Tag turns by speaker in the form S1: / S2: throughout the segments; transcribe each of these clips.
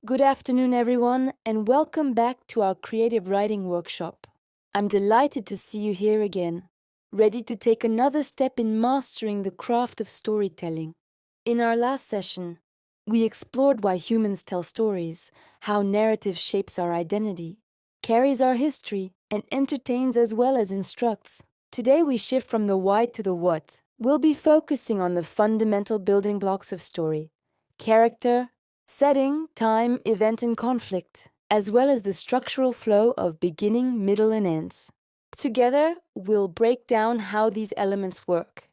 S1: Good afternoon, everyone, and welcome back to our creative writing workshop. I'm delighted to see you here again, ready to take another step in mastering the craft of storytelling. In our last session, we explored why humans tell stories, how narrative shapes our identity, carries our history, and entertains as well as instructs. Today we shift from the why to the what. We'll be focusing on the fundamental building blocks of story: character, setting, time, event, and conflict, as well as the structural flow of beginning, middle, and ends. Together, we'll break down how these elements work,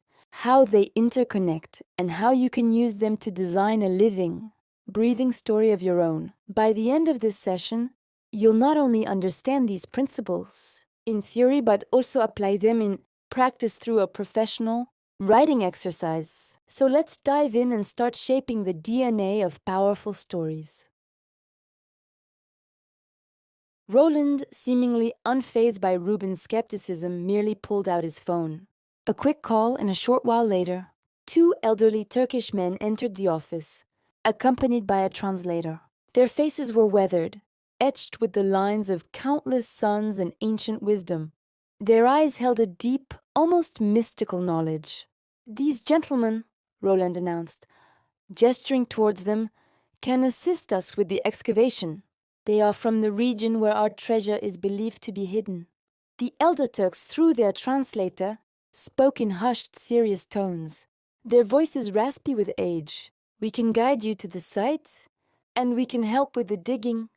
S1: how they interconnect, and how you can use them to design a living, breathing story of your own. By the end of this session, you'll not only understand these principles in theory, but also apply them in practice through a professional writing exercise. So let's dive in and start shaping the DNA of powerful stories. Roland, seemingly unfazed by Rubin's skepticism, merely pulled out his phone. A quick call, and a short while later, two elderly Turkish men entered the office, accompanied by a translator. Their faces were weathered, etched with the lines of countless suns and ancient wisdom. Their eyes held a deep, almost mystical knowledge. "These gentlemen," Roland announced, gesturing towards them, "can assist us with the excavation. They are from the region where our treasure is believed to be hidden." The elder Turks, through their translator, spoke in hushed, serious tones, their voices raspy with age. "We can guide you to the site, and we can help with the digging,"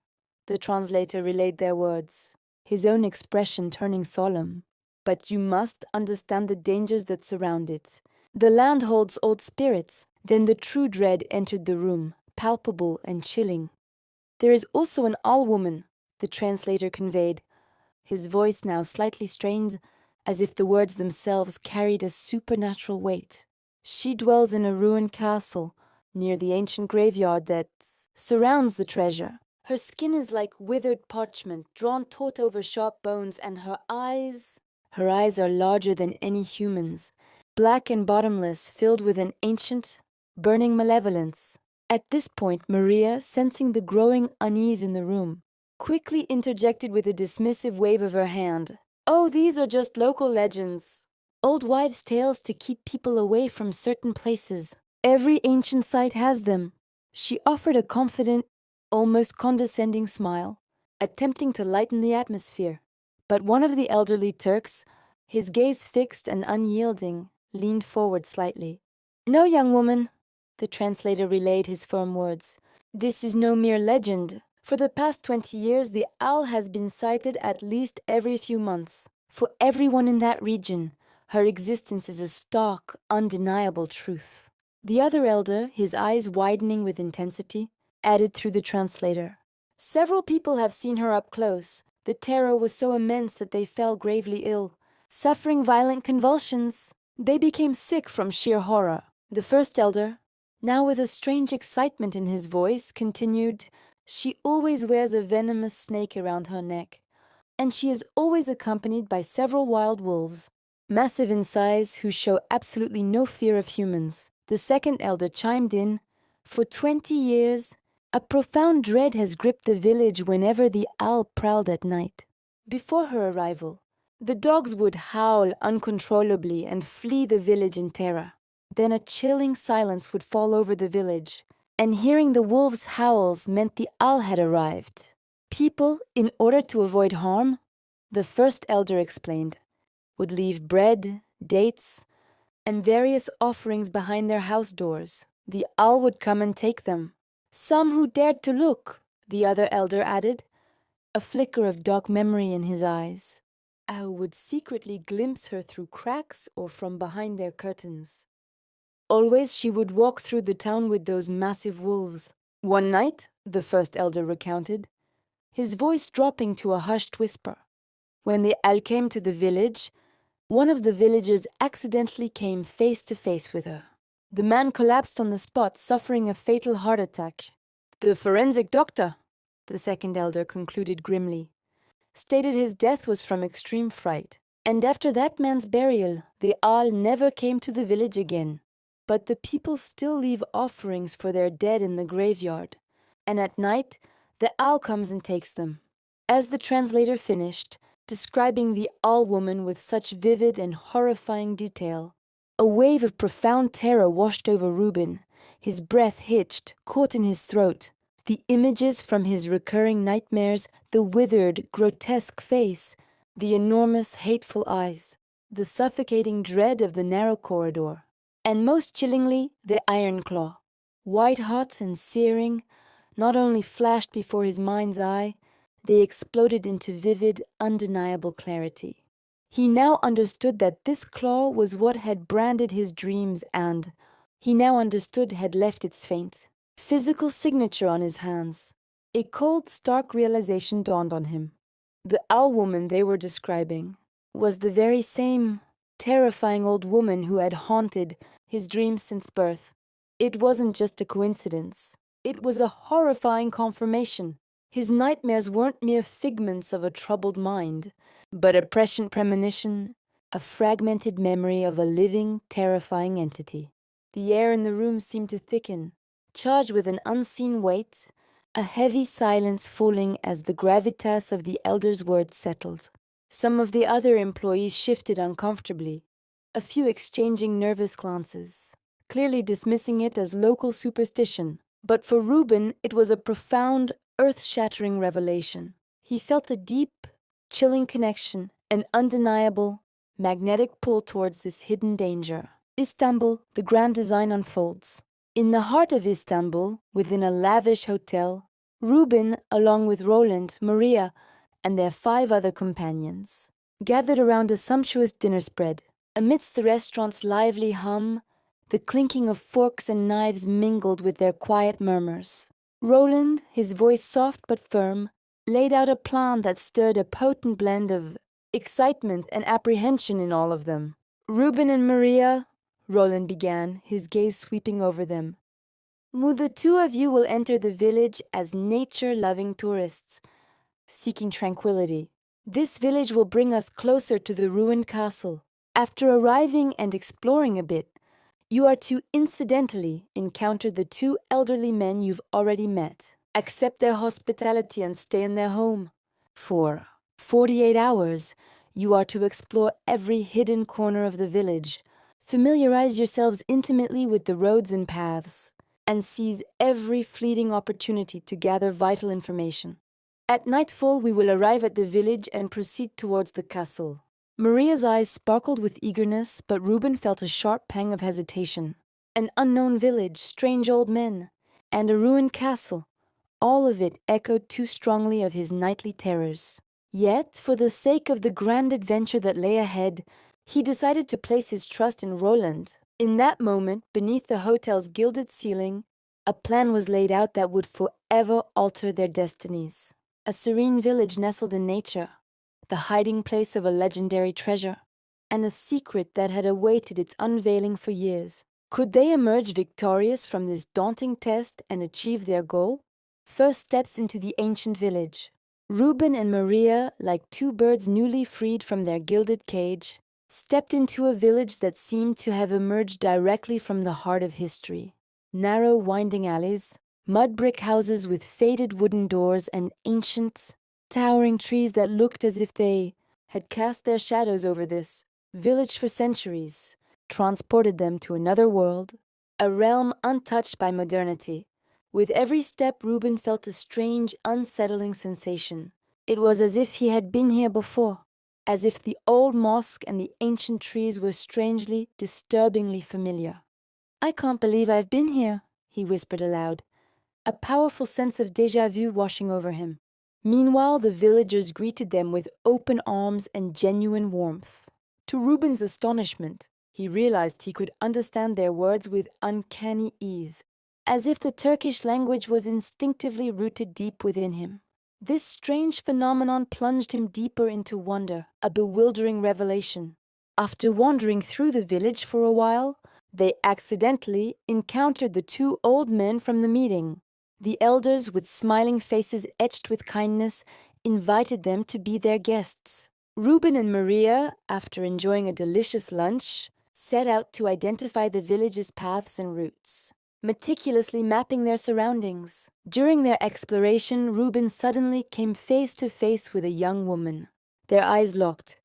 S1: the translator relayed their words, his own expression turning solemn. "But you must understand the dangers that surround it. The land holds old spirits." Then the true dread entered the room, palpable and chilling. "There is also an owl woman," the translator conveyed, his voice now slightly strained, as if the words themselves carried a supernatural weight. "She dwells in a ruined castle near the ancient graveyard that surrounds the treasure. Her skin is like withered parchment, drawn taut over sharp bones, and her eyes are larger than any human's, black and bottomless, filled with an ancient, burning malevolence." At this point, Maria, sensing the growing unease in the room, quickly interjected with a dismissive wave of her hand. "Oh, these are just local legends. Old wives' tales to keep people away from certain places. Every ancient site has them." She offered a confident, almost condescending smile, attempting to lighten the atmosphere. But one of the elderly Turks, his gaze fixed and unyielding, leaned forward slightly. "No, young woman," the translator relayed his firm words. "This is no mere legend. For the past 20 years, the owl has been sighted at least every few months. For everyone in that region, her existence is a stark, undeniable truth." The other elder, his eyes widening with intensity, added through the translator, "Several people have seen her up close. The terror was so immense that they fell gravely ill, suffering violent convulsions. They became sick from sheer horror." The first elder, now with a strange excitement in his voice, continued, "She always wears a venomous snake around her neck, and she is always accompanied by several wild wolves, massive in size, who show absolutely no fear of humans." The second elder chimed in, "For 20 years, a profound dread has gripped the village whenever the owl prowled at night. Before her arrival, the dogs would howl uncontrollably and flee the village in terror. Then a chilling silence would fall over the village, and hearing the wolves' howls meant the owl had arrived. People, in order to avoid harm," the first elder explained, "would leave bread, dates, and various offerings behind their house doors. The owl would come and take them. Some who dared to look," the other elder added, a flicker of dark memory in his eyes, "I would secretly glimpse her through cracks or from behind their curtains. Always she would walk through the town with those massive wolves. One night," the first elder recounted, his voice dropping to a hushed whisper, "when the owl came to the village, one of the villagers accidentally came face to face with her. The man collapsed on the spot, suffering a fatal heart attack. The forensic doctor," the second elder concluded grimly, "stated his death was from extreme fright. And after that man's burial, the owl never came to the village again. But the people still leave offerings for their dead in the graveyard. and at night, the owl comes and takes them. As the translator finished, describing the owl woman with such vivid and horrifying detail, a wave of profound terror washed over Rubin. His breath hitched, caught in his throat. The images from his recurring nightmares, the withered, grotesque face, the enormous, hateful eyes, the suffocating dread of the narrow corridor, and most chillingly, the iron claw, white-hot and searing, not only flashed before his mind's eye, they exploded into vivid, undeniable clarity. He now understood that this claw was what had branded his dreams and, he now understood, had left its faint, physical signature on his hands. A cold, stark realization dawned on him. The owl woman they were describing was the very same terrifying old woman who had haunted his dreams since birth. It wasn't just a coincidence. It was a horrifying confirmation. His nightmares weren't mere figments of a troubled mind, but a prescient premonition, a fragmented memory of a living, terrifying entity. The air in the room seemed to thicken, charged with an unseen weight, a heavy silence falling as the gravitas of the elder's words settled. Some of the other employees shifted uncomfortably, a few exchanging nervous glances, clearly dismissing it as local superstition. But for Rubin, it was a profound, earth-shattering revelation. He felt a deep, chilling connection, an undeniable, magnetic pull towards this hidden danger. Istanbul, the grand design unfolds. In the heart of Istanbul, within a lavish hotel, Rubin, along with Roland, Maria, and their 5 other companions, gathered around a sumptuous dinner spread. Amidst the restaurant's lively hum, the clinking of forks and knives mingled with their quiet murmurs. Roland, his voice soft but firm, laid out a plan that stirred a potent blend of excitement and apprehension in all of them. "Rubin and Maria," Roland began, his gaze sweeping over them, "the 2 of you will enter the village as nature-loving tourists, seeking tranquility. This village will bring us closer to the ruined castle. After arriving and exploring a bit, you are to incidentally encounter the 2 elderly men you've already met. Accept their hospitality and stay in their home. For 48 hours, you are to explore every hidden corner of the village, familiarize yourselves intimately with the roads and paths, and seize every fleeting opportunity to gather vital information. At nightfall, we will arrive at the village and proceed towards the castle." Maria's eyes sparkled with eagerness, but Rubin felt a sharp pang of hesitation. An unknown village, strange old men, and a ruined castle, all of it echoed too strongly of his nightly terrors. Yet, for the sake of the grand adventure that lay ahead, he decided to place his trust in Roland. In that moment, beneath the hotel's gilded ceiling, a plan was laid out that would forever alter their destinies. A serene village nestled in nature, the hiding place of a legendary treasure, and a secret that had awaited its unveiling for years. Could they emerge victorious from this daunting test and achieve their goal? First steps into the ancient village. Rubin and Maria, like 2 birds newly freed from their gilded cage, stepped into a village that seemed to have emerged directly from the heart of history. Narrow, winding alleys, mud brick houses with faded wooden doors, and ancient, towering trees that looked as if they had cast their shadows over this village for centuries, transported them to another world, a realm untouched by modernity. With every step, Rubin felt a strange, unsettling sensation. It was as if he had been here before, as if the old mosque and the ancient trees were strangely, disturbingly familiar. "I can't believe I've been here," he whispered aloud, a powerful sense of déjà vu washing over him. Meanwhile, the villagers greeted them with open arms and genuine warmth. To Rubin's astonishment, he realized he could understand their words with uncanny ease, as if the Turkish language was instinctively rooted deep within him. This strange phenomenon plunged him deeper into wonder, a bewildering revelation. After wandering through the village for a while, they accidentally encountered the 2 old men from the meeting. The elders, with smiling faces etched with kindness, invited them to be their guests. Rubin and Maria, after enjoying a delicious lunch, set out to identify the village's paths and routes. meticulously mapping their surroundings. During their exploration, Rubin suddenly came face to face with a young woman. Their eyes locked,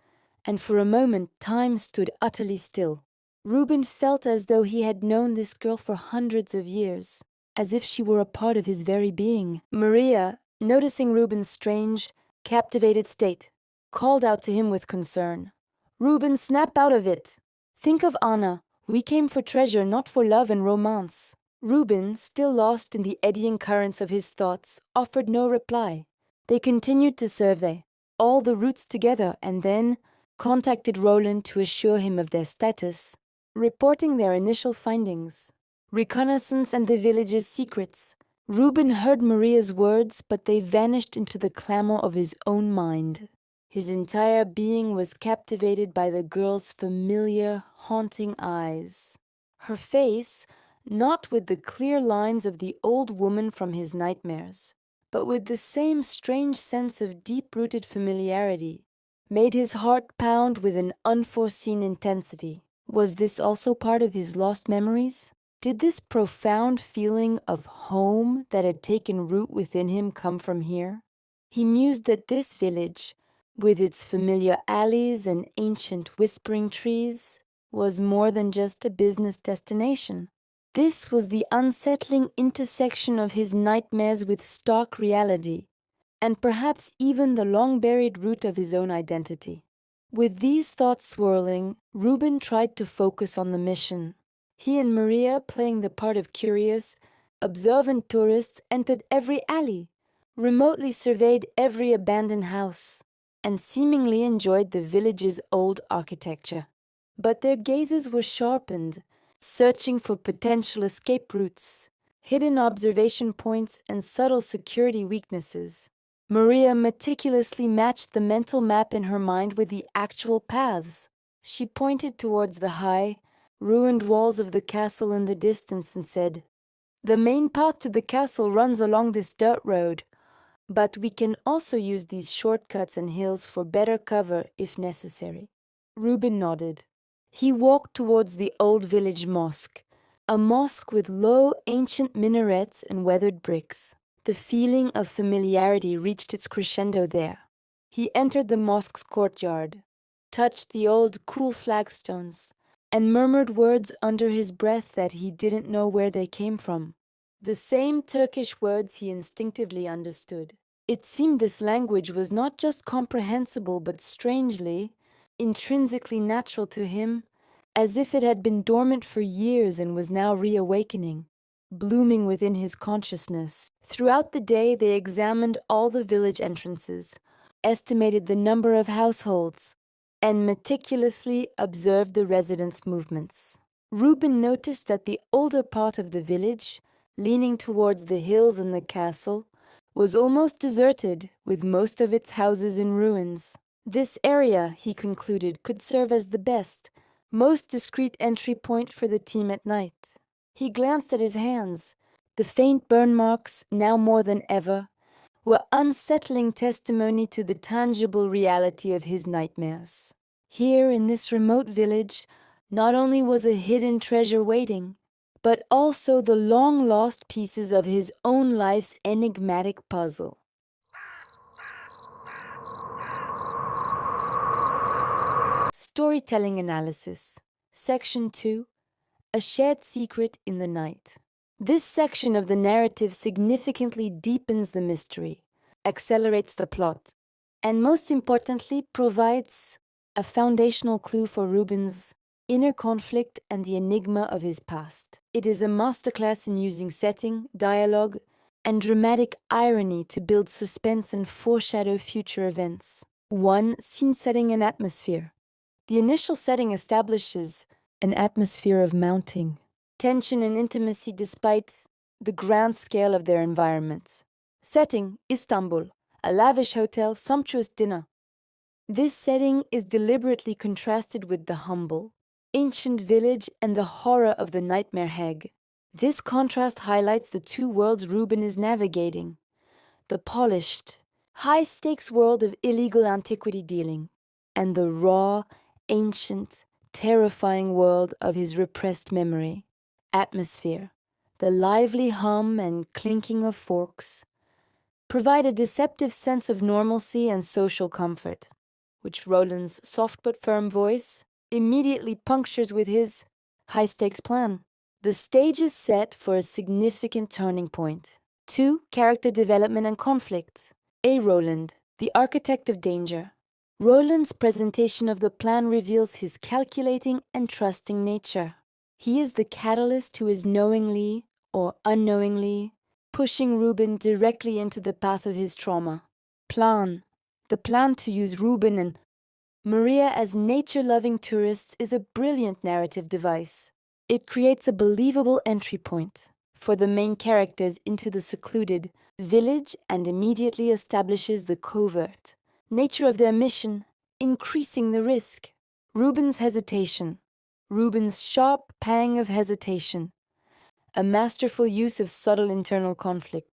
S1: and for a moment time stood utterly still. Rubin felt as though he had known this girl for hundreds of years, as if she were a part of his very being. Maria, noticing Rubin's strange, captivated state, called out to him with concern. "Rubin, snap out of it! Think of Anna. We came for treasure, not for love and romance." Rubin, still lost in the eddying currents of his thoughts, offered no reply. They continued to survey all the routes together and then contacted Roland to assure him of their status, reporting their initial findings. Reconnaissance and the village's secrets. Rubin heard Maria's words, but they vanished into the clamor of his own mind. His entire being was captivated by the girl's familiar, haunting eyes. Her face, not with the clear lines of the old woman from his nightmares, but with the same strange sense of deep-rooted familiarity, made his heart pound with an unforeseen intensity. Was this also part of his lost memories? Did this profound feeling of home that had taken root within him come from here? He mused that this village, with its familiar alleys and ancient whispering trees, was more than just a business destination. This was the unsettling intersection of his nightmares with stark reality, and perhaps even the long-buried root of his own identity. With these thoughts swirling, Rubin tried to focus on the mission. He and Maria, playing the part of curious, observant tourists, entered every alley, remotely surveyed every abandoned house, and seemingly enjoyed the village's old architecture. But their gazes were sharpened, searching for potential escape routes, hidden observation points, and subtle security weaknesses. Maria meticulously matched the mental map in her mind with the actual paths. She pointed towards the high, ruined walls of the castle in the distance and said, "The main path to the castle runs along this dirt road, but we can also use these shortcuts and hills for better cover if necessary." Rubin nodded. He walked towards the old village mosque, a mosque with low, ancient minarets and weathered bricks. The feeling of familiarity reached its crescendo there. He entered the mosque's courtyard, touched the old, cool flagstones, and murmured words under his breath that he didn't know where they came from. The same Turkish words he instinctively understood. It seemed this language was not just comprehensible but strangely, intrinsically natural to him, as if it had been dormant for years and was now reawakening, blooming within his consciousness. Throughout the day they examined all the village entrances, estimated the number of households, and meticulously observed the residents' movements. Rubin noticed that the older part of the village, leaning towards the hills and the castle, was almost deserted, with most of its houses in ruins. This area, he concluded, could serve as the best, most discreet entry point for the team at night. He glanced at his hands. The faint burn marks, now more than ever, were unsettling testimony to the tangible reality of his nightmares. Here in this remote village, not only was a hidden treasure waiting, but also the long-lost pieces of his own life's enigmatic puzzle. Storytelling Analysis. Section 2. A Shared Secret in the Night. This section of the narrative significantly deepens the mystery, accelerates the plot, and most importantly provides a foundational clue for Rubin's inner conflict and the enigma of his past. It is a masterclass in using setting, dialogue, and dramatic irony to build suspense and foreshadow future events. 1. Scene setting and atmosphere. The initial setting establishes an atmosphere of mounting tension and intimacy despite the grand scale of their environment. Setting: Istanbul, a lavish hotel, sumptuous dinner. This setting is deliberately contrasted with the humble, ancient village and the horror of the nightmare Hague. This contrast highlights the two worlds Rubin is navigating: the polished, high-stakes world of illegal antiquity dealing, and the raw, ancient, terrifying world of his repressed memory. Atmosphere. the lively hum and clinking of forks, provide a deceptive sense of normalcy and social comfort, which Roland's soft but firm voice immediately punctures with his high-stakes plan. The stage is set for a significant turning point. 2. Character development and conflict. A. Roland, the architect of danger. Roland's presentation of the plan reveals his calculating and trusting nature. He is the catalyst who is knowingly or unknowingly pushing Rubin directly into the path of his trauma. Plan. The plan to use Rubin and Maria as nature-loving tourists is a brilliant narrative device. It creates a believable entry point for the main characters into the secluded village and immediately establishes the covert nature of their mission, increasing the risk. Rubin's hesitation. Rubin's sharp pang of hesitation, a masterful use of subtle internal conflict,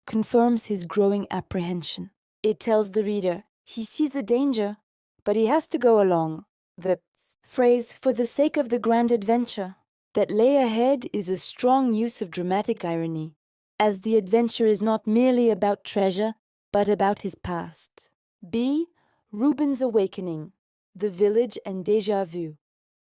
S1: confirms his growing apprehension. It tells the reader he sees the danger, but he has to go along. The phrase, "for the sake of the grand adventure," that lay ahead is a strong use of dramatic irony, as the adventure is not merely about treasure, but about his past. B. Rubin's awakening, the village and déjà vu.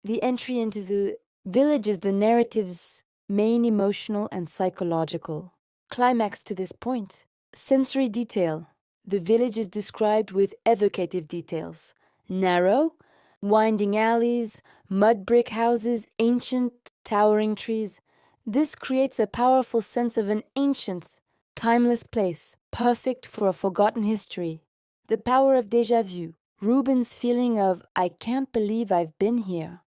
S1: The entry into the village is the narrative's main emotional and psychological climax to this point. Sensory detail. The village is described with evocative details. Narrow, winding alleys, mud brick houses, ancient, towering trees. This creates a powerful sense of an ancient, timeless place, perfect for a forgotten history. The power of déjà vu, Rubin's feeling of "I can't believe I've been here."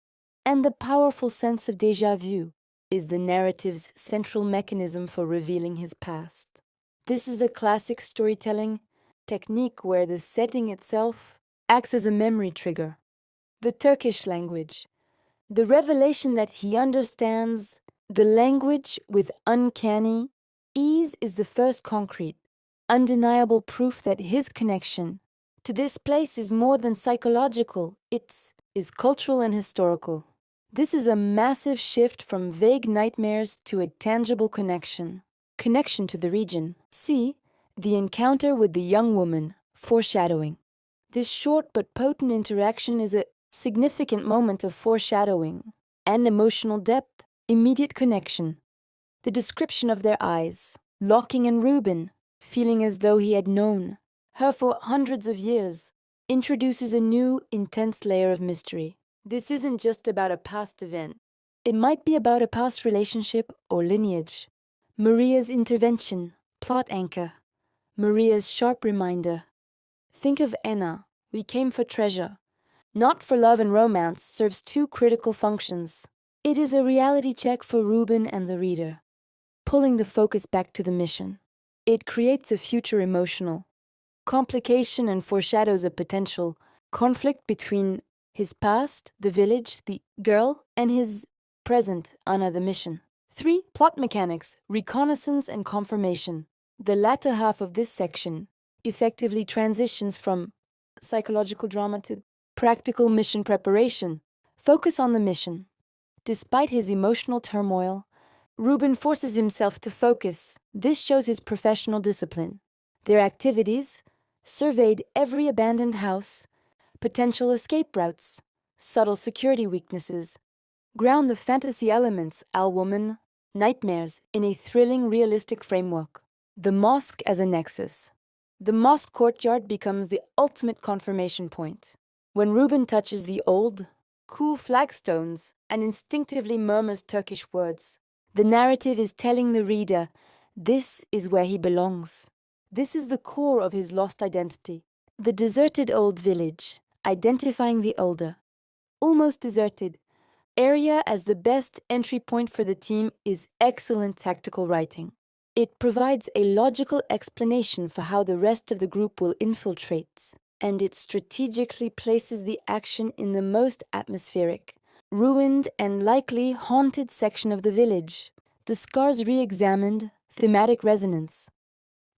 S1: And the powerful sense of déjà vu is the narrative's central mechanism for revealing his past. This is a classic storytelling technique where the setting itself acts as a memory trigger. The Turkish language. The revelation that he understands the language with uncanny ease is the first concrete, undeniable proof that his connection to this place is more than psychological, it is cultural and historical. This is a massive shift from vague nightmares to a tangible connection. Connection to the region. C. The encounter with the young woman, foreshadowing. This short but potent interaction is a significant moment of foreshadowing and emotional depth, immediate connection. The description of their eyes, locking in Rubin, feeling as though he had known her for hundreds of years, introduces a new, intense layer of mystery. This isn't just about a past event. It might be about a past relationship or lineage. Maria's intervention, plot anchor. Maria's sharp reminder. Think of Anna, we came for treasure. Not for love and romance serves two critical functions. It is a reality check for Rubin and the reader, pulling the focus back to the mission. It creates a future emotional complication and foreshadows a potential conflict between his past, the village, the girl, and his present, Anna, the mission. 3. Plot mechanics, reconnaissance and confirmation. The latter half of this section effectively transitions from psychological drama to practical mission preparation. Focus on the mission. Despite his emotional turmoil, Rubin forces himself to focus. This shows his professional discipline. Their activities surveyed every abandoned house, potential escape routes, subtle security weaknesses, ground the fantasy elements, woman, nightmares, in a thrilling, realistic framework. The mosque as a nexus. The mosque courtyard becomes the ultimate confirmation point. When Rubin touches the old, cool flagstones and instinctively murmurs Turkish words, the narrative is telling the reader, this is where he belongs. This is the core of his lost identity. The deserted old village, identifying the older, almost deserted, area as the best entry point for the team is excellent tactical writing. It provides a logical explanation for how the rest of the group will infiltrate, and it strategically places the action in the most atmospheric, ruined and likely haunted section of the village. The scars re-examined, thematic resonance.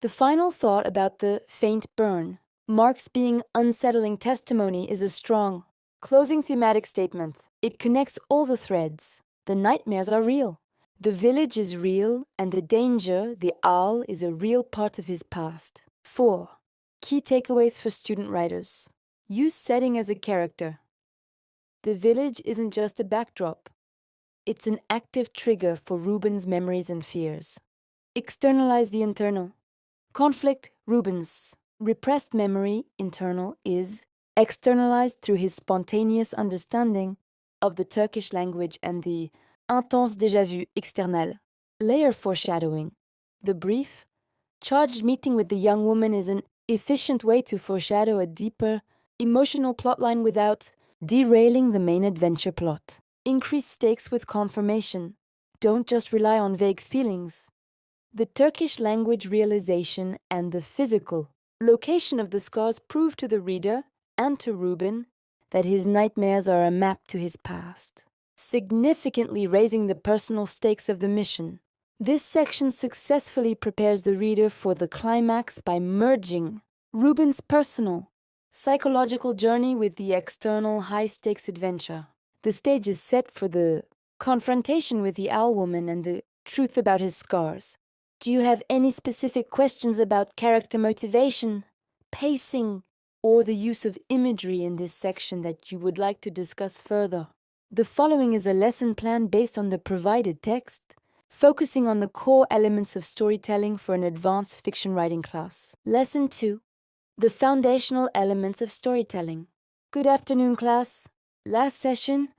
S1: The final thought about the faint burn, Mark's being unsettling testimony, is a strong, closing thematic statement. It connects all the threads. The nightmares are real. The village is real, and the danger, the owl, is a real part of his past. 4. Key takeaways for student writers. Use setting as a character. The village isn't just a backdrop. It's an active trigger for Rubin's memories and fears. Externalize the internal. Conflict, Rubin's repressed memory, internal, is externalized through his spontaneous understanding of the Turkish language and the intense déjà vu, external. Layer foreshadowing. The brief, charged meeting with the young woman is an efficient way to foreshadow a deeper, emotional plotline without derailing the main adventure plot. Increase stakes with confirmation. Don't just rely on vague feelings. The Turkish language realization and the physical location of the scars prove to the reader and to Rubin that his nightmares are a map to his past, significantly raising the personal stakes of the mission. This section successfully prepares the reader for the climax by merging Rubin's personal, psychological journey with the external high-stakes adventure. The stage is set for the confrontation with the owl woman and the truth about his scars. Do you have any specific questions about character motivation, pacing, or the use of imagery in this section that you would like to discuss further? The following is a lesson plan based on the provided text, focusing on the core elements of storytelling for an advanced fiction writing class. Lesson 2. The foundational elements of storytelling. Good afternoon, class. Last session,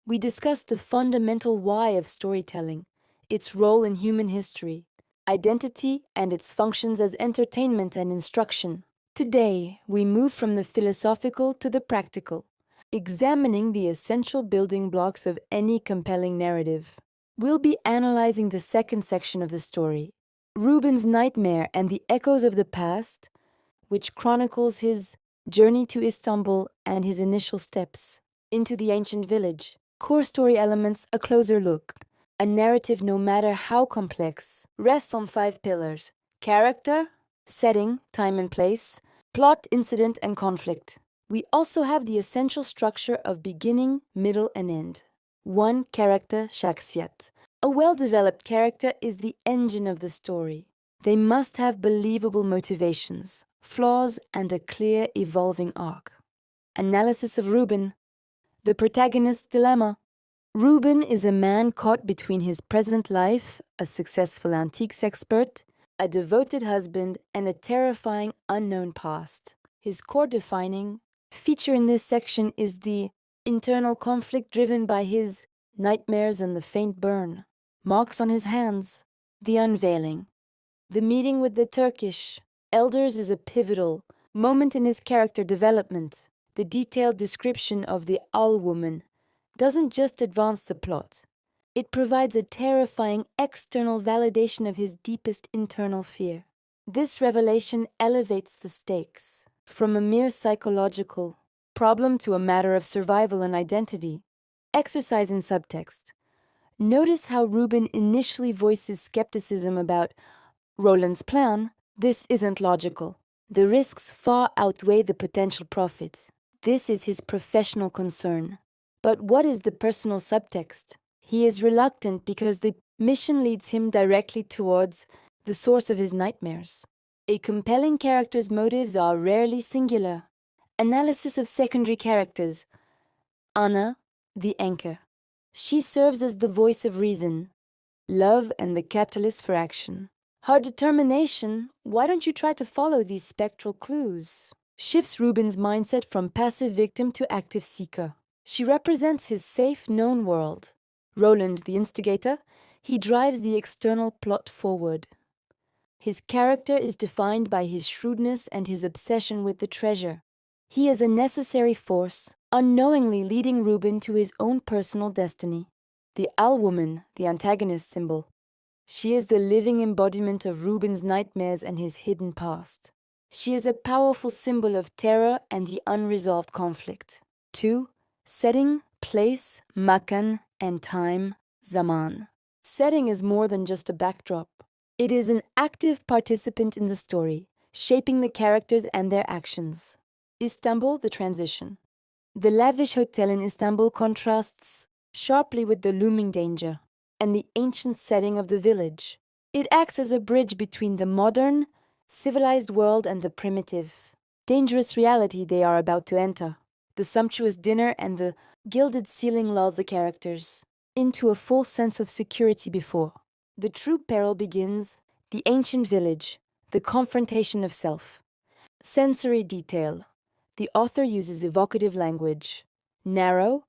S1: we discussed the fundamental why of storytelling, its role in human history, identity, and its functions as entertainment and instruction. Today, we move from the philosophical to the practical, examining the essential building blocks of any compelling narrative. We'll be analyzing the second section of the story, Rubin's nightmare and the echoes of the past, which chronicles his journey to Istanbul and his initial steps into the ancient village. Core story elements, a closer look. A narrative, no matter how complex, rests on 5 pillars: character, setting, time and place, plot, incident, and conflict. We also have the essential structure of beginning, middle, and end. 1. Character, shakhsiyat. A well-developed character is the engine of the story. They must have believable motivations, flaws, and a clear, evolving arc. Analysis of Rubin. The protagonist's dilemma. Rubin is a man caught between his present life, a successful antiques expert, a devoted husband, and a terrifying unknown past. His core defining feature in this section is the internal conflict driven by his nightmares and the faint burn, marks on his hands, the unveiling. The meeting with the Turkish elders is a pivotal moment in his character development. The detailed description of the owl woman doesn't just advance the plot. It provides a terrifying external validation of his deepest internal fear. This revelation elevates the stakes from a mere psychological problem to a matter of survival and identity. Exercise in subtext. Notice how Rubin initially voices skepticism about Roland's plan. This isn't logical. The risks far outweigh the potential profit. This is his professional concern. But what is the personal subtext? He is reluctant because the mission leads him directly towards the source of his nightmares. A compelling character's motives are rarely singular. Analysis of secondary characters. Anna, the anchor. She serves as the voice of reason, love, and the catalyst for action. Her determination, why don't you try to follow these spectral clues, shifts Rubin's mindset from passive victim to active seeker. She represents his safe, known world. Roland, the instigator, he drives the external plot forward. His character is defined by his shrewdness and his obsession with the treasure. He is a necessary force, unknowingly leading Rubin to his own personal destiny. The owl woman, the antagonist symbol. She is the living embodiment of Rubin's nightmares and his hidden past. She is a powerful symbol of terror and the unresolved conflict. 2. Setting, place, makan, and time, zaman. Setting is more than just a backdrop. It is an active participant in the story, shaping the characters and their actions. Istanbul, the transition. The lavish hotel in Istanbul contrasts sharply with the looming danger. and the ancient setting of the village. It acts as a bridge between the modern, civilized world and the primitive, dangerous reality they are about to enter. The sumptuous dinner and the gilded ceiling lull the characters into a false sense of security before. The true peril begins, the ancient village, the confrontation of self. Sensory detail. The author uses evocative language. Narrow,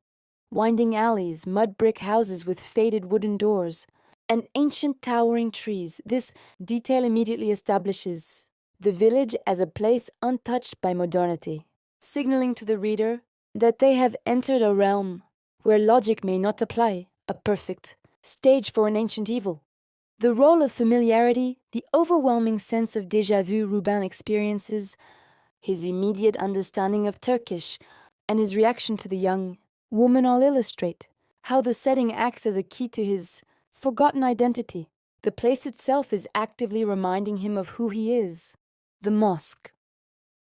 S1: winding alleys, mud brick houses with faded wooden doors, and ancient towering trees. This detail immediately establishes the village as a place untouched by modernity, signaling to the reader that they have entered a realm where logic may not apply, a perfect stage for an ancient evil. The role of familiarity, the overwhelming sense of déjà vu Rubin experiences, his immediate understanding of Turkish, and his reaction to the young woman all illustrate how the setting acts as a key to his forgotten identity. The place itself is actively reminding him of who he is. The mosque.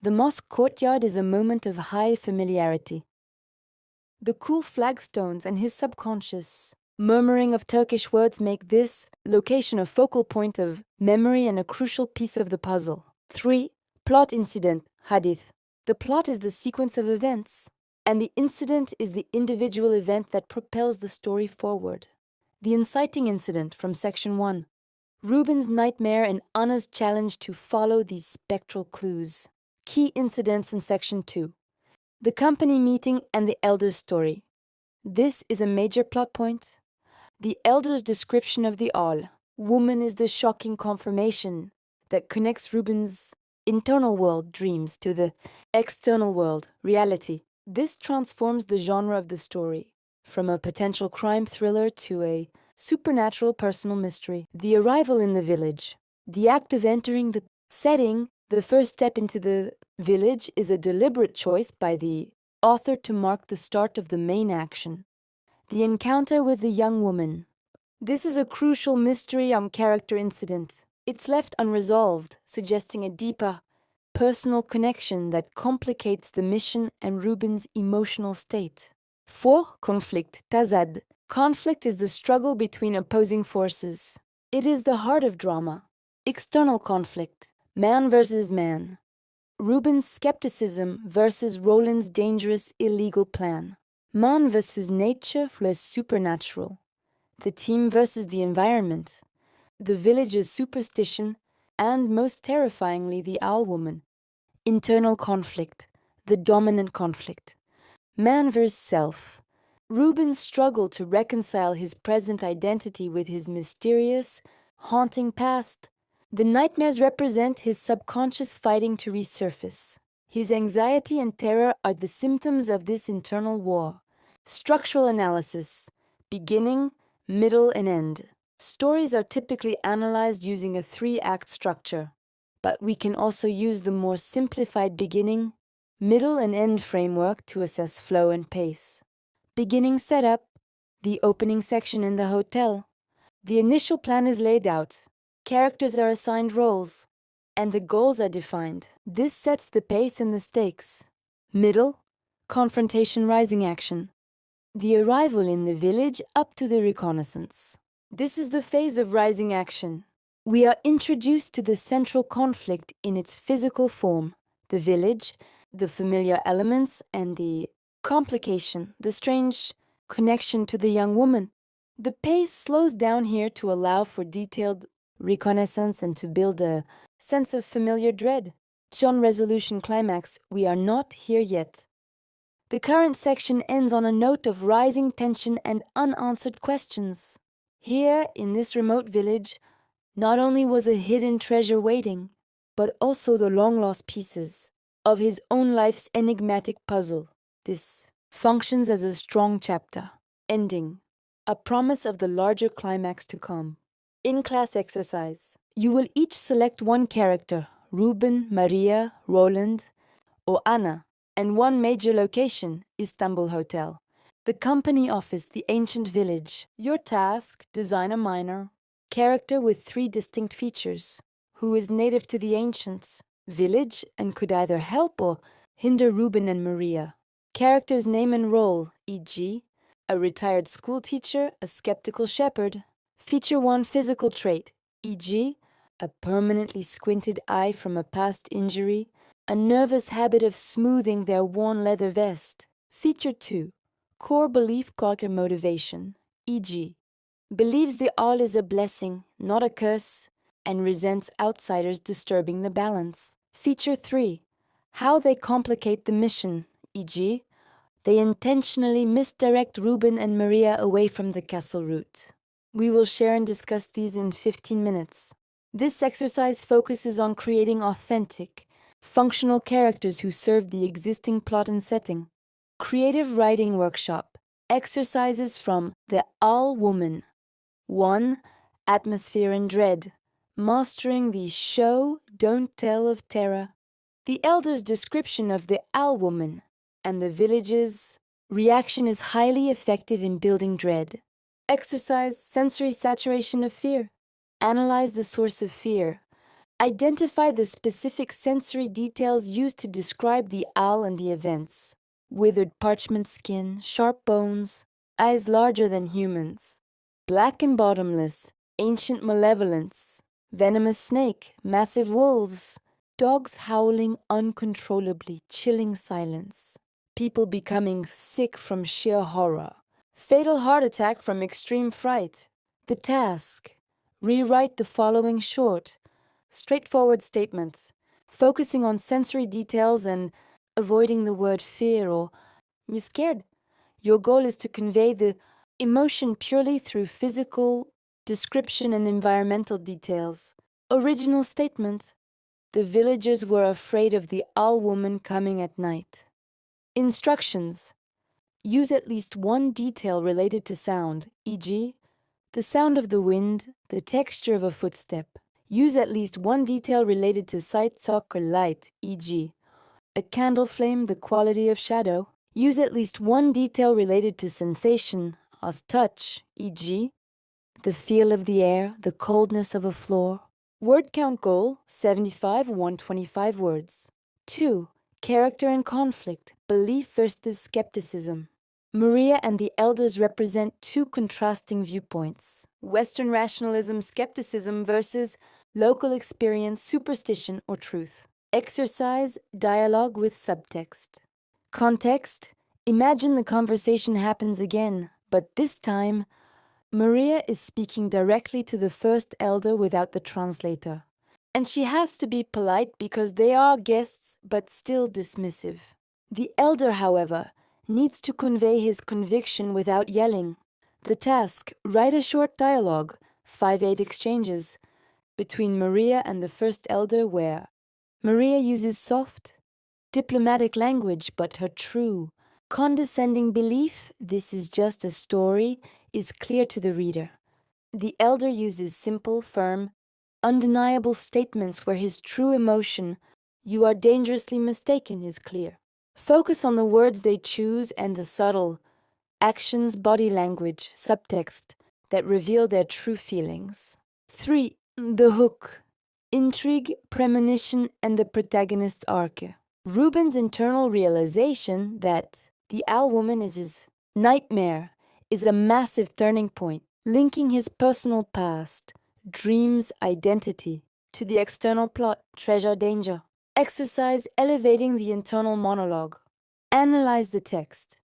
S1: The mosque courtyard is a moment of high familiarity. The cool flagstones and his subconscious murmuring of Turkish words make this location a focal point of memory and a crucial piece of the puzzle. 3. Plot incident, hadith. The plot is the sequence of events, and the incident is the individual event that propels the story forward. The inciting incident from section 1. Rubin's nightmare and Anna's challenge to follow these spectral clues. Key incidents in section 2. The company meeting and the elder's story. This is a major plot point. The elder's description of the all. Woman is the shocking confirmation that connects Rubin's internal world, dreams, to the external world, reality. This transforms the genre of the story, from a potential crime thriller to a supernatural personal mystery. The arrival in the village. The act of entering the setting, the first step into the village, is a deliberate choice by the author to mark the start of the main action. The encounter with the young woman. This is a crucial mystery character incident. It's left unresolved, suggesting a deeper, personal connection that complicates the mission and Rubin's emotional state. 4. Conflict, tazad. Conflict is the struggle between opposing forces. It is the heart of drama. External conflict, man versus man. Rubin's skepticism versus Roland's dangerous, illegal plan. Man versus nature plus supernatural. The team versus the environment. The village's superstition, and most terrifyingly, the owl woman. Internal conflict, the dominant conflict. Man versus self. Rubin's struggle to reconcile his present identity with his mysterious, haunting past. The nightmares represent his subconscious fighting to resurface. His anxiety and terror are the symptoms of this internal war. Structural analysis, beginning, middle, and end. Stories are typically analyzed using a 3-act structure, but we can also use the more simplified beginning, middle, and end framework to assess flow and pace. Beginning setup, the opening section in the hotel. The initial plan is laid out, characters are assigned roles, and the goals are defined. This sets the pace and the stakes. Middle, confrontation rising action. The arrival in the village up to the reconnaissance. This is the phase of rising action. We are introduced to the central conflict in its physical form, the village, the familiar elements, and the complication, the strange connection to the young woman. The pace slows down here to allow for detailed reconnaissance and to build a sense of familiar dread. John resolution climax, we are not here yet. The current section ends on a note of rising tension and unanswered questions. Here, in this remote village, not only was a hidden treasure waiting, but also the long-lost pieces of his own life's enigmatic puzzle. This functions as a strong chapter, ending, a promise of the larger climax to come. In-class exercise. You will each select one character, Rubin, Maria, Roland, or Anna, and one major location, Istanbul Hotel. The company office, the ancient village. Your task, design a minor character with 3 distinct features, who is native to the ancients, village, and could either help or hinder Rubin and Maria. Character's name and role, e.g., a retired school teacher, a skeptical shepherd, Feature one physical trait, e.g., a permanently squinted eye from a past injury, a nervous habit of smoothing their worn leather vest. Feature two, core belief culture motivation, e.g., believes the all is a blessing, not a curse, and resents outsiders disturbing the balance. Feature 3. How they complicate the mission, e.g., they intentionally misdirect Rubin and Maria away from the castle route. We will share and discuss these in 15 minutes. This exercise focuses on creating authentic, functional characters who serve the existing plot and setting. Creative Writing Workshop. Exercises from The All Woman. 1. Atmosphere and Dread. Mastering the show, don't tell of terror. The elder's description of the owl woman and the village's reaction is highly effective in building dread. Exercise sensory saturation of fear. Analyze the source of fear. Identify the specific sensory details used to describe the owl and the events. Withered parchment skin, sharp bones, eyes larger than humans. Black and bottomless, ancient malevolence, venomous snake, massive wolves, dogs howling uncontrollably, chilling silence, people becoming sick from sheer horror, fatal heart attack from extreme fright. The task: rewrite the following short, straightforward statements, focusing on sensory details and avoiding the word fear or "you scared." Your goal is to convey the emotion purely through physical description and environmental details. Original statement: the villagers were afraid of the owl woman coming at night. Instructions: use at least one detail related to sound, e.g., the sound of the wind, the texture of a footstep. Use at least one detail related to sight, sock, or light, e.g., a candle flame, the quality of shadow. Use at least one detail related to sensation, as touch, e.g., the feel of the air, the coldness of a floor. Word count goal, 75, 125 words. 2. Character and conflict, belief versus skepticism. Maria and the elders represent two contrasting viewpoints: Western rationalism, skepticism versus local experience, superstition, or truth. Exercise, dialogue with subtext. Context: imagine the conversation happens again, but this time, Maria is speaking directly to the first elder without the translator. And she has to be polite because they are guests, but still dismissive. The elder, however, needs to convey his conviction without yelling. The task: write a short dialogue, 5-8 exchanges, between Maria and the first elder where Maria uses soft, diplomatic language, but her true, condescending belief, this is just a story, is clear to the reader. The elder uses simple, firm, undeniable statements where his true emotion, "you are dangerously mistaken," is clear. Focus on the words they choose and the subtle actions, body language, subtext that reveal their true feelings. 3. The hook. Intrigue, premonition, and the protagonist's arc. Rubin's internal realization that the owl woman is his nightmare is a massive turning point, linking his personal past, dreams, identity, to the external plot, treasure, danger. Exercise, elevating the internal monologue. Analyze the text.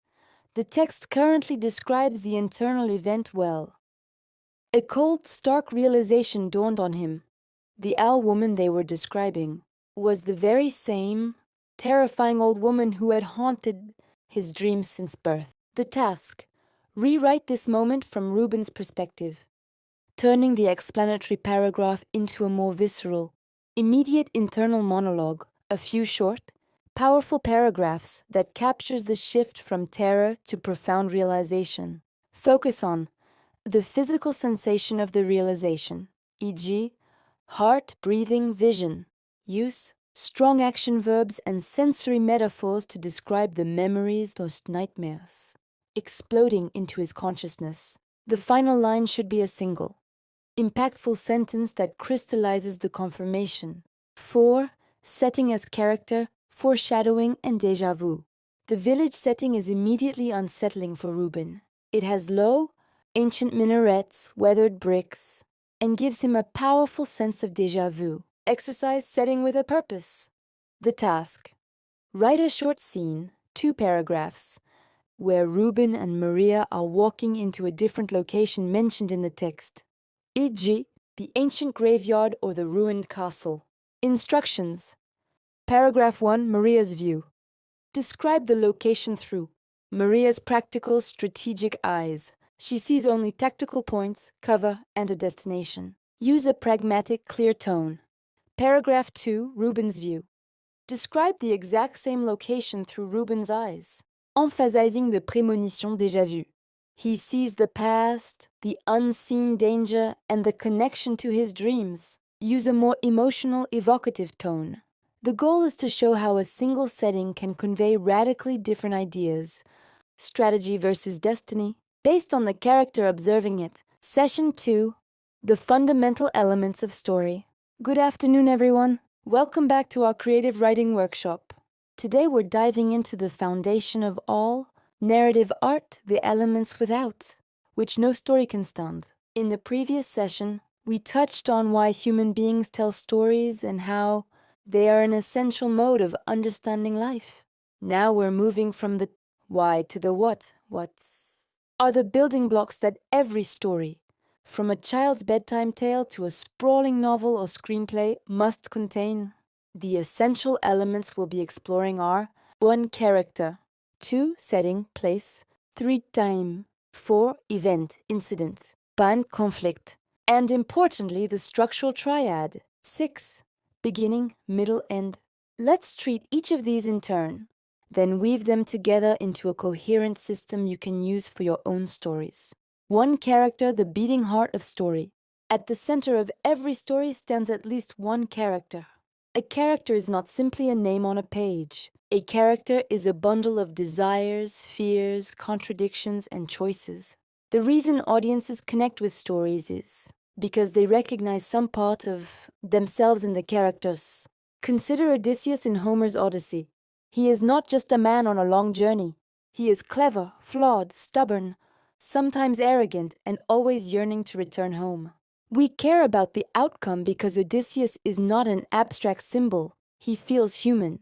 S1: The text currently describes the internal event well. A cold, stark realization dawned on him. The owl woman they were describing was the very same terrifying old woman who had haunted his dreams since birth. The task: rewrite this moment from Rubin's perspective, turning the explanatory paragraph into a more visceral, immediate internal monologue, a few short, powerful paragraphs that captures the shift from terror to profound realization. Focus on the physical sensation of the realization, e.g., heart, breathing, vision. Use strong action verbs and sensory metaphors to describe the memories or nightmares exploding into his consciousness. The final line should be a single, impactful sentence that crystallizes the confirmation. 4. Setting as character, foreshadowing, and déjà vu. The village setting is immediately unsettling for Rubin. It has low, ancient minarets, weathered bricks, and gives him a powerful sense of déjà vu. Exercise setting with a purpose. The task. Write a short scene, 2 paragraphs, where Rubin and Maria are walking into a different location mentioned in the text, e.g., the ancient graveyard or the ruined castle. Instructions. Paragraph 1, Maria's view. Describe the location through Maria's practical, strategic eyes. She sees only tactical points, cover, and a destination. Use a pragmatic, clear tone. Paragraph 2, Rubin's view. Describe the exact same location through Rubin's eyes, emphasizing the prémonition déjà vue. He sees the past, the unseen danger, and the connection to his dreams. Use a more emotional, evocative tone. The goal is to show how a single setting can convey radically different ideas, strategy versus destiny, based on the character observing it. Session 2, the fundamental elements of story. Good afternoon, everyone. Welcome back to our creative writing workshop. Today we're diving into the foundation of all, narrative art, the elements without, which no story can stand. In the previous session, we touched on why human beings tell stories and how they are an essential mode of understanding life. Now we're moving from the why to the what. What's are the building blocks that every story, from a child's bedtime tale to a sprawling novel or screenplay, must contain. The essential elements we'll be exploring are 1. Character, 2. Setting, place, 3. Time, 4. Event, incident, 5. Conflict, and importantly, the structural triad, 6. Beginning, middle, end. Let's treat each of these in turn, then weave them together into a coherent system you can use for your own stories. 1. Character, the beating heart of story. At the center of every story stands at least one character. A character is not simply a name on a page. A character is a bundle of desires, fears, contradictions, and choices. The reason audiences connect with stories is because they recognize some part of themselves in the characters. Consider Odysseus in Homer's Odyssey. He is not just a man on a long journey. He is clever, flawed, stubborn, sometimes arrogant, and always yearning to return home. We care about the outcome because Odysseus is not an abstract symbol. He feels human.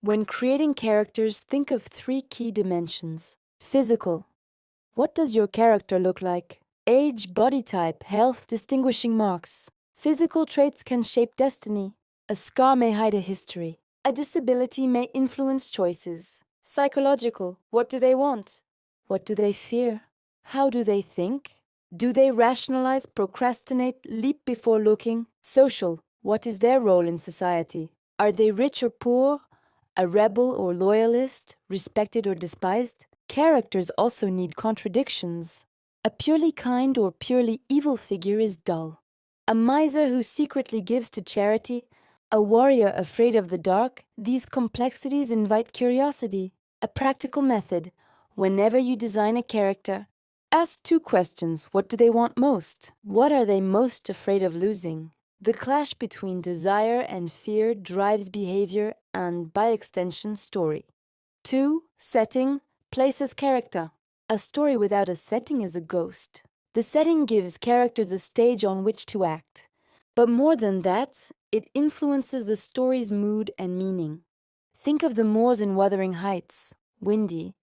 S1: When creating characters, think of 3 key dimensions. Physical. What does your character look like? Age, body type, health, distinguishing marks. Physical traits can shape destiny. A scar may hide a history. A disability may influence choices. Psychological. What do they want? What do they fear? How do they think? Do they rationalize, procrastinate, leap before looking? Social. What is their role in society? Are they rich or poor? A rebel or loyalist? Respected or despised? Characters also need contradictions. A purely kind or purely evil figure is dull. A miser who secretly gives to charity, a warrior afraid of the dark, these complexities invite curiosity. A practical method. Whenever you design a character, ask 2 questions. What do they want most? What are they most afraid of losing? The clash between desire and fear drives behavior and, by extension, story. 2. Setting, places character. A story without a setting is a ghost. The setting gives characters a stage on which to act. But more than that, it influences the story's mood and meaning. Think of the moors in Wuthering Heights, windy,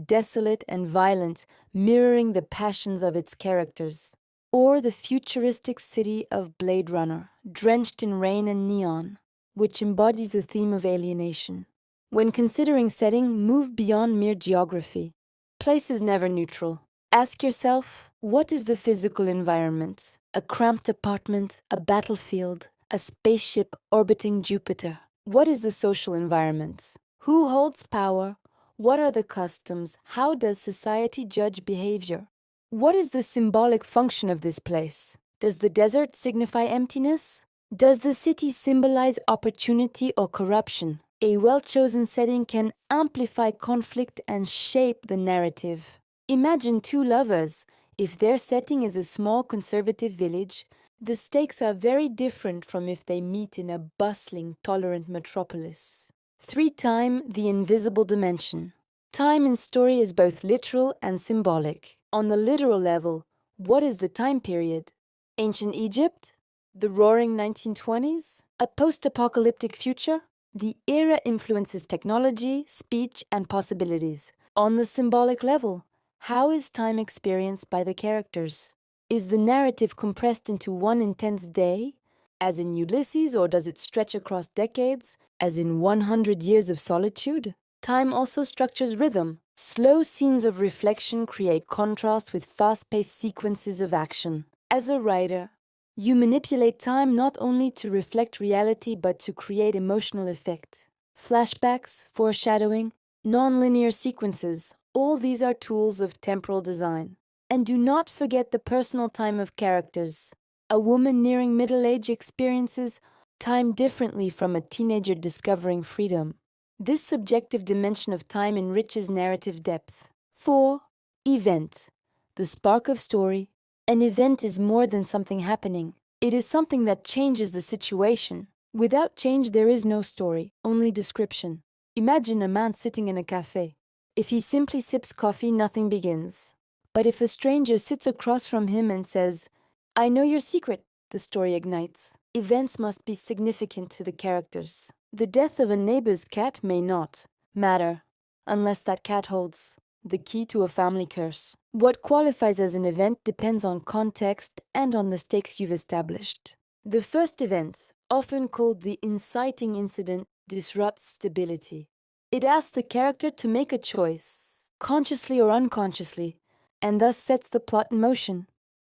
S1: desolate and violent, mirroring the passions of its characters. Or the futuristic city of Blade Runner, drenched in rain and neon, which embodies the theme of alienation. When considering setting, move beyond mere geography. Place is never neutral. Ask yourself, what is the physical environment? A cramped apartment, a battlefield, a spaceship orbiting Jupiter. What is the social environment? Who holds power? What are the customs? How does society judge behavior? What is the symbolic function of this place? Does the desert signify emptiness? Does the city symbolize opportunity or corruption? A well-chosen setting can amplify conflict and shape the narrative. Imagine 2 lovers. If their setting is a small conservative village, the stakes are very different from if they meet in a bustling, tolerant metropolis. 3. Time, the invisible dimension. Time in story is both literal and symbolic. On the literal level, What is the time period? Ancient Egypt? The roaring 1920s? A post-apocalyptic future? The era influences technology, speech, and possibilities. On the symbolic level, how is time experienced by the characters? Is the narrative compressed into one intense day, as in Ulysses, or does it stretch across decades, as in 100 Years of Solitude? Time also structures rhythm. Slow scenes of reflection create contrast with fast-paced sequences of action. As a writer, you manipulate time not only to reflect reality but to create emotional effect. Flashbacks, foreshadowing, non-linear sequences, all these are tools of temporal design. And do not forget the personal time of characters. A woman nearing middle age experiences time differently from a teenager discovering freedom. This subjective dimension of time enriches narrative depth. 4. Event. The spark of story. An event is more than something happening. It is something that changes the situation. Without change, there is no story, only description. Imagine a man sitting in a cafe. If he simply sips coffee, nothing begins. But if a stranger sits across from him and says, "I know your secret," the story ignites. Events must be significant to the characters. The death of a neighbor's cat may not matter unless that cat holds the key to a family curse. What qualifies as an event depends on context and on the stakes you've established. The first event, often called the inciting incident, disrupts stability. It asks the character to make a choice, consciously or unconsciously, and thus sets the plot in motion.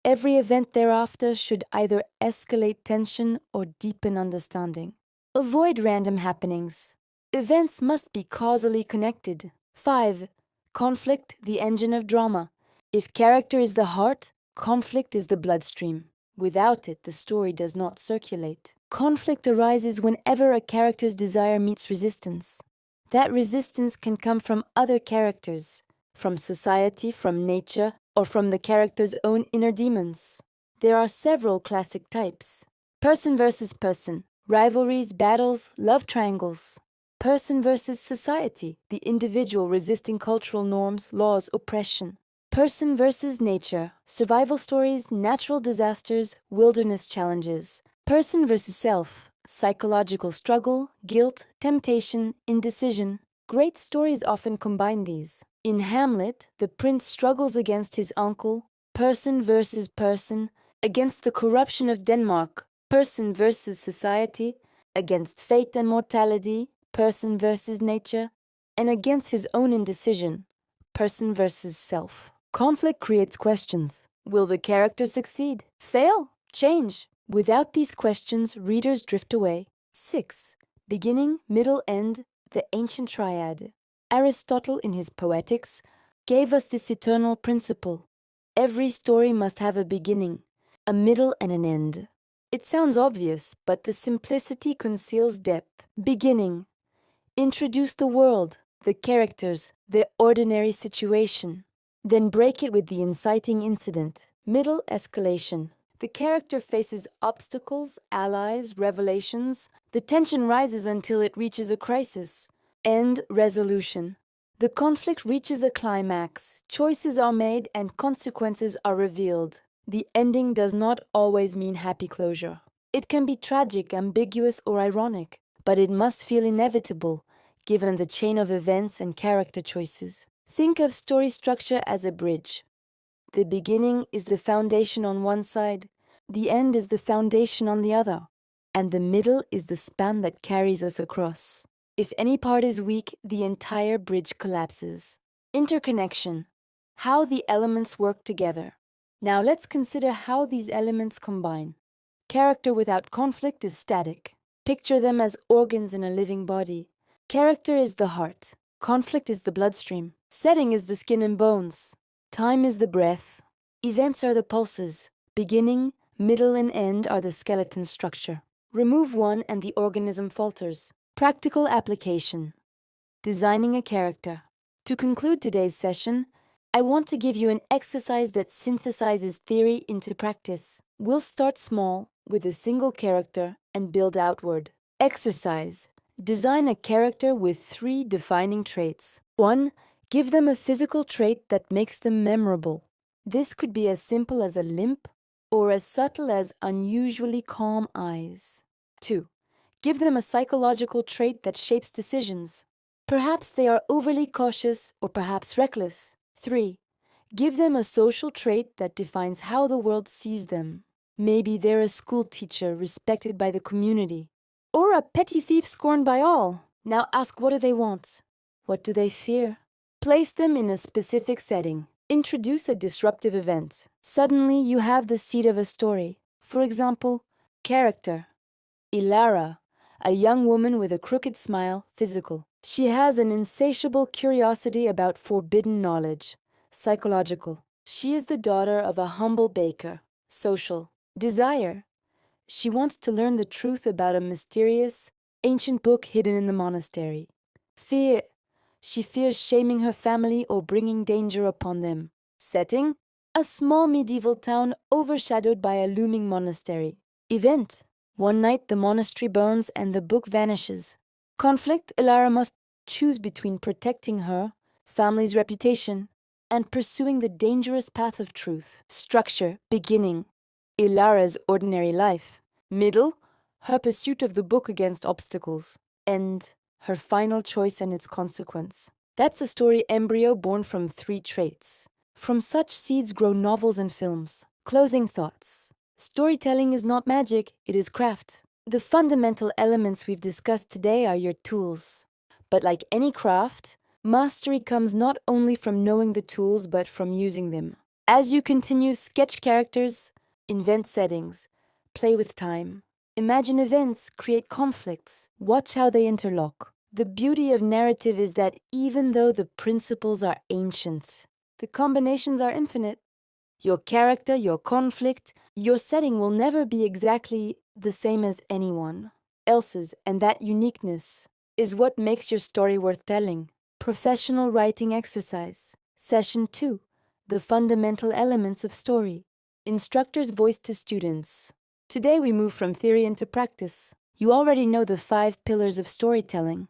S1: Every event thereafter should either escalate tension or deepen understanding. Avoid random happenings. Events must be causally connected. 5. Conflict, the engine of drama. If character is the heart, conflict is the bloodstream. Without it, the story does not circulate. Conflict arises whenever a character's desire meets resistance. That resistance can come from other characters, from society, from nature, or from the character's own inner demons. There are several classic types. Person versus person, rivalries, battles, love triangles. Person versus society, the individual resisting cultural norms, laws, oppression. Person versus nature, survival stories, natural disasters, wilderness challenges. Person versus self, psychological struggle, guilt, temptation, indecision. Great stories often combine these. In Hamlet, the prince struggles against his uncle, person versus person, against the corruption of Denmark, person versus society, against fate and mortality, person versus nature, and against his own indecision, person versus self. Conflict creates questions. Will the character succeed? Fail? Change? Without these questions, readers drift away. 6. Beginning, middle, end, the ancient triad. Aristotle, in his Poetics, gave us this eternal principle. Every story must have a beginning, a middle, and an end. It sounds obvious, but the simplicity conceals depth. Beginning. Introduce the world, the characters, the ordinary situation. Then break it with the inciting incident. Middle, escalation. The character faces obstacles, allies, revelations. The tension rises until it reaches a crisis. End, resolution. The conflict reaches a climax. Choices are made and consequences are revealed. The ending does not always mean happy closure. It can be tragic, ambiguous, or ironic, but it must feel inevitable, given the chain of events and character choices. Think of story structure as a bridge. The beginning is the foundation on one side, the end is the foundation on the other, and the middle is the span that carries us across. If any part is weak, the entire bridge collapses. Interconnection. How the elements work together. Now let's consider how these elements combine. Character without conflict is static. Picture them as organs in a living body. Character is the heart. Conflict is the bloodstream. Setting is the skin and bones. Time is the breath. Events are the pulses. Beginning, middle, and end are the skeleton structure. Remove one and the organism falters. Practical application. Designing a character. To conclude today's session, I want to give you an exercise that synthesizes theory into practice. We'll start small with a single character and build outward. Exercise. Design a character with 3 defining traits. 1. Give them a physical trait that makes them memorable. This could be as simple as a limp or as subtle as unusually calm eyes. 2. Give them a psychological trait that shapes decisions. Perhaps they are overly cautious or perhaps reckless. 3. Give them a social trait that defines how the world sees them. Maybe they're a school teacher respected by the community, or a petty thief scorned by all. Now ask, what do they want? What do they fear? Place them in a specific setting. Introduce a disruptive event. Suddenly you have the seed of a story. For example, character. Ilara, a young woman with a crooked smile, physical. She has an insatiable curiosity about forbidden knowledge. Psychological. She is the daughter of a humble baker. Social. Desire. She wants to learn the truth about a mysterious, ancient book hidden in the monastery. Fear. She fears shaming her family or bringing danger upon them. Setting. A small medieval town overshadowed by a looming monastery. Event. One night the monastery burns and the book vanishes. Conflict. Ilara must choose between protecting her family's reputation and pursuing the dangerous path of truth. Structure. Beginning. Ilara's ordinary life. Middle. Her pursuit of the book against obstacles. End. Her final choice and its consequence. That's a story embryo born from 3 traits. From such seeds grow novels and films. Closing thoughts. Storytelling is not magic, it is craft. The fundamental elements we've discussed today are your tools. But like any craft, mastery comes not only from knowing the tools but from using them. As you continue, sketch characters, invent settings, play with time. Imagine events, create conflicts, watch how they interlock. The beauty of narrative is that even though the principles are ancient, the combinations are infinite. Your character, your conflict, your setting will never be exactly the same as anyone else's, and that uniqueness is what makes your story worth telling. Professional writing exercise. Session 2. The fundamental elements of story. Instructor's voice to students. Today we move from theory into practice. You already know the 5 pillars of storytelling: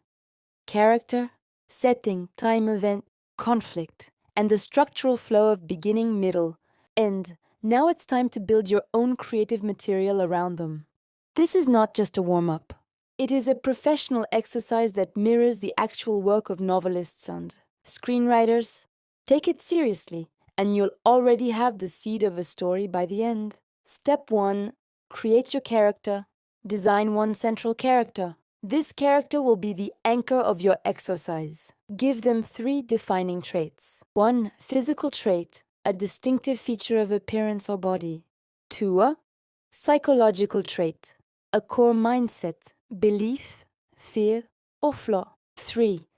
S1: character, setting, time, event, conflict, and the structural flow of beginning, middle, end. Now it's time to build your own creative material around them. This is not just a warm-up. It is a professional exercise that mirrors the actual work of novelists and screenwriters. Take it seriously, and you'll already have the seed of a story by the end. Step 1. Create your character. Design one central character. This character will be the anchor of your exercise. Give them 3 defining traits. 1. Physical trait, a distinctive feature of appearance or body. 2. Psychological trait, a core mindset, belief, fear, or flaw. 3.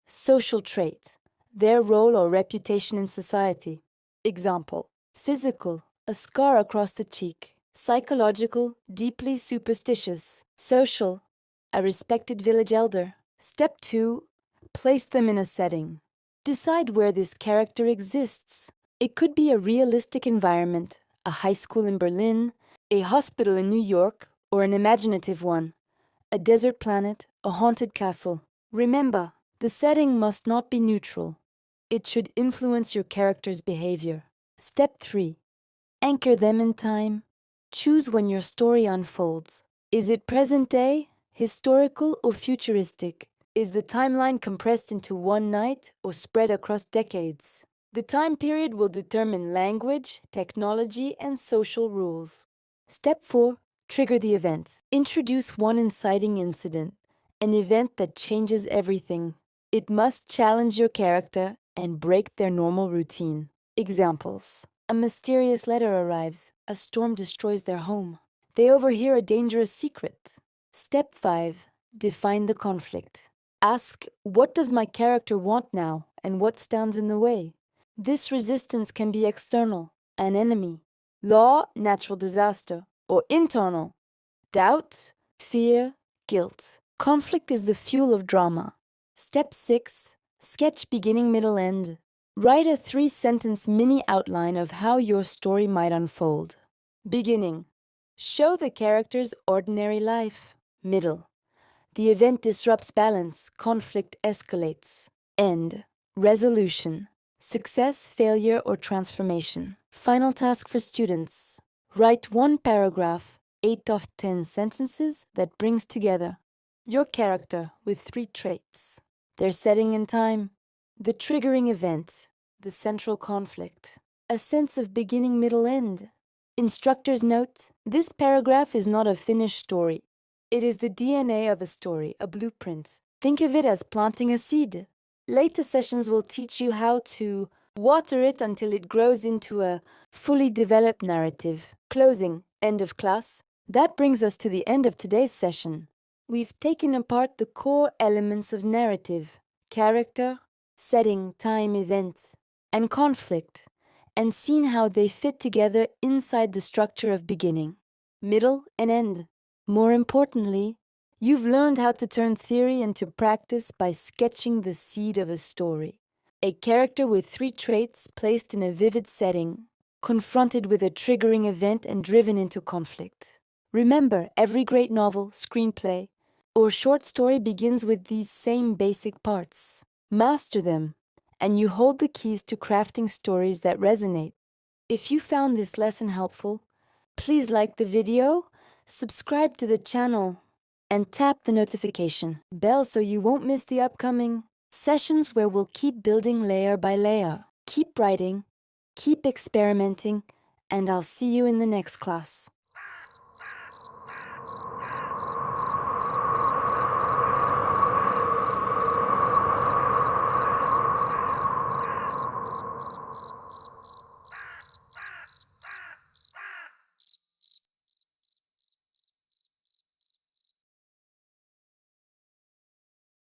S1: Social trait, their role or reputation in society. Example: physical, a scar across the cheek. Psychological, deeply superstitious. Social, a respected village elder. Step 2. Place them in a setting. Decide where this character exists. It could be a realistic environment, a high school in Berlin, a hospital in New York, or an imaginative one, a desert planet, a haunted castle. Remember, the setting must not be neutral. It should influence your character's behavior. Step 3. Anchor them in time. Choose when your story unfolds. Is it present day, historical, or futuristic? Is the timeline compressed into one night or spread across decades? The time period will determine language, technology, and social rules. Step 4. Trigger the event. Introduce one inciting incident, an event that changes everything. It must challenge your character and break their normal routine. Examples: a mysterious letter arrives, a storm destroys their home. They overhear a dangerous secret. Step 5. Define the conflict. Ask, what does my character want now, and what stands in the way? This resistance can be external, an enemy, law, natural disaster, or internal, doubt, fear, guilt. Conflict is the fuel of drama. Step 6. Sketch beginning, middle, end. Write a 3-sentence mini outline of how your story might unfold. Beginning. Show the character's ordinary life. Middle. The event disrupts balance, conflict escalates. End. Resolution. Success, failure, or transformation. Final task for students. Write one paragraph, 8 of 10 sentences that brings together your character with 3 traits, their setting and time, the triggering event, the central conflict, a sense of beginning, middle, end. Instructor's note: this paragraph is not a finished story. It is the DNA of a story, a blueprint. Think of it as planting a seed. Later sessions will teach you how to water it until it grows into a fully developed narrative. Closing. End of class. That brings us to the end of today's session. We've taken apart the core elements of narrative: character, setting, time, event, and conflict, and seen how they fit together inside the structure of beginning, middle, and end. More importantly, you've learned how to turn theory into practice by sketching the seed of a story. A character with 3 traits placed in a vivid setting, confronted with a triggering event and driven into conflict. Remember, every great novel, screenplay, or short story begins with these same basic parts. Master them, and you hold the keys to crafting stories that resonate. If you found this lesson helpful, please like the video, subscribe to the channel, and tap the notification bell so you won't miss the upcoming sessions where we'll keep building layer by layer. Keep writing, keep experimenting, and I'll see you in the next class.